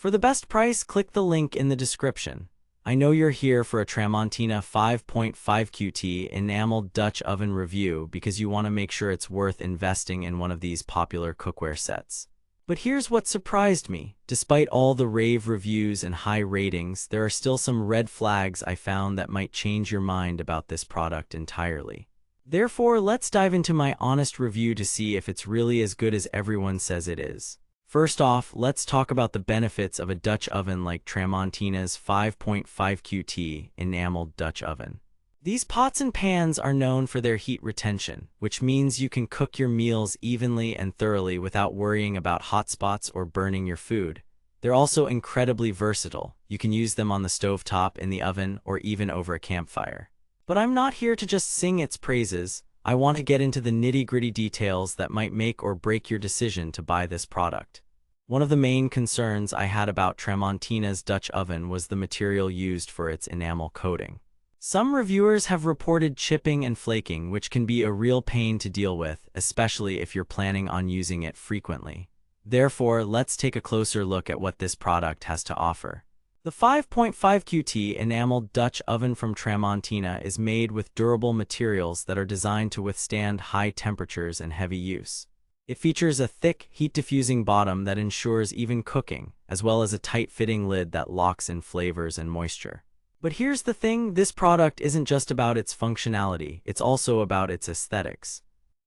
For the best price, click the link in the description. I know you're here for a Tramontina 5.5-Qt Enameled Dutch Oven review because you want to make sure it's worth investing in one of these popular cookware sets. But here's what surprised me. Despite all the rave reviews and high ratings, there are still some red flags I found that might change your mind about this product entirely. Therefore, let's dive into my honest review to see if it's really as good as everyone says it is. First off, let's talk about the benefits of a Dutch oven like Tramontina's 5.5-Qt Enameled Dutch Oven. These pots and pans are known for their heat retention, which means you can cook your meals evenly and thoroughly without worrying about hot spots or burning your food. They're also incredibly versatile. You can use them on the stovetop, in the oven, or even over a campfire. But I'm not here to just sing its praises. I want to get into the nitty-gritty details that might make or break your decision to buy this product. One of the main concerns I had about Tramontina's Dutch oven was the material used for its enamel coating. Some reviewers have reported chipping and flaking, which can be a real pain to deal with, especially if you're planning on using it frequently. Therefore, let's take a closer look at what this product has to offer. The 5.5-Qt Enameled Dutch Oven from Tramontina is made with durable materials that are designed to withstand high temperatures and heavy use. It features a thick, heat-diffusing bottom that ensures even cooking, as well as a tight-fitting lid that locks in flavors and moisture. But here's the thing, this product isn't just about its functionality, it's also about its aesthetics.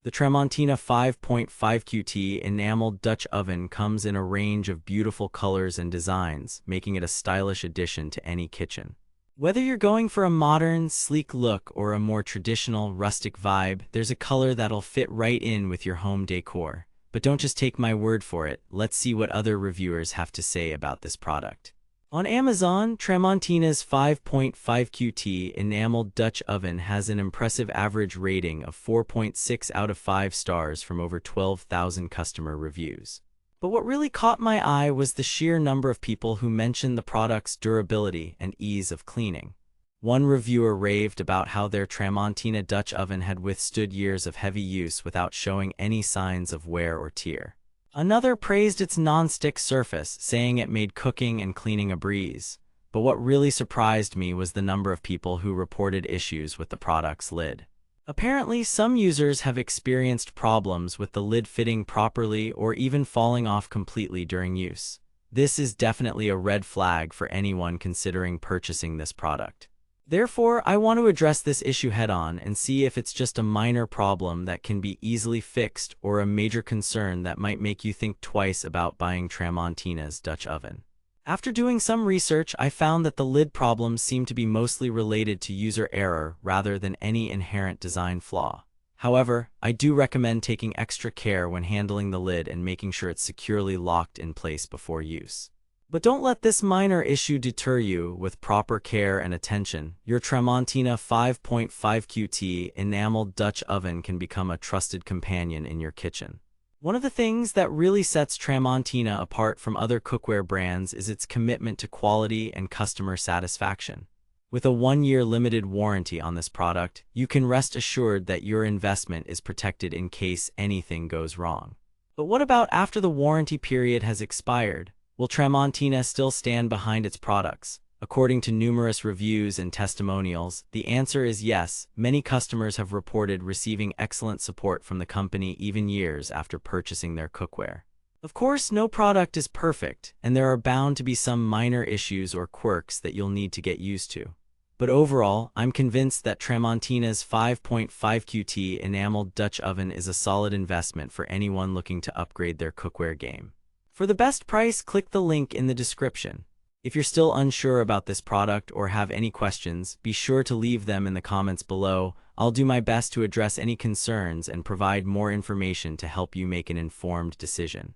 The Tramontina 5.5-Qt Enameled Dutch Oven comes in a range of beautiful colors and designs, making it a stylish addition to any kitchen. Whether you're going for a modern, sleek look or a more traditional, rustic vibe, there's a color that'll fit right in with your home decor. But don't just take my word for it, let's see what other reviewers have to say about this product. On Amazon, Tramontina's 5.5-Qt Enameled Dutch Oven has an impressive average rating of 4.6 out of 5 stars from over 12,000 customer reviews. But what really caught my eye was the sheer number of people who mentioned the product's durability and ease of cleaning. One reviewer raved about how their Tramontina Dutch Oven had withstood years of heavy use without showing any signs of wear or tear. Another praised its non-stick surface, saying it made cooking and cleaning a breeze. But what really surprised me was the number of people who reported issues with the product's lid. Apparently, some users have experienced problems with the lid fitting properly or even falling off completely during use. This is definitely a red flag for anyone considering purchasing this product. Therefore, I want to address this issue head-on and see if it's just a minor problem that can be easily fixed or a major concern that might make you think twice about buying Tramontina's Dutch Oven. After doing some research, I found that the lid problems seem to be mostly related to user error rather than any inherent design flaw. However, I do recommend taking extra care when handling the lid and making sure it's securely locked in place before use. But don't let this minor issue deter you. With proper care and attention, your Tramontina 5.5-Qt Enameled Dutch Oven can become a trusted companion in your kitchen. One of the things that really sets Tramontina apart from other cookware brands is its commitment to quality and customer satisfaction. With a 1-year limited warranty on this product, you can rest assured that your investment is protected in case anything goes wrong. But what about after the warranty period has expired? Will Tramontina still stand behind its products? According to numerous reviews and testimonials, the answer is yes. Many customers have reported receiving excellent support from the company even years after purchasing their cookware. Of course, no product is perfect, and there are bound to be some minor issues or quirks that you'll need to get used to. But overall, I'm convinced that Tramontina's 5.5-Qt Enameled Dutch Oven is a solid investment for anyone looking to upgrade their cookware game. For the best price, click the link in the description. If you're still unsure about this product or have any questions, be sure to leave them in the comments below. I'll do my best to address any concerns and provide more information to help you make an informed decision.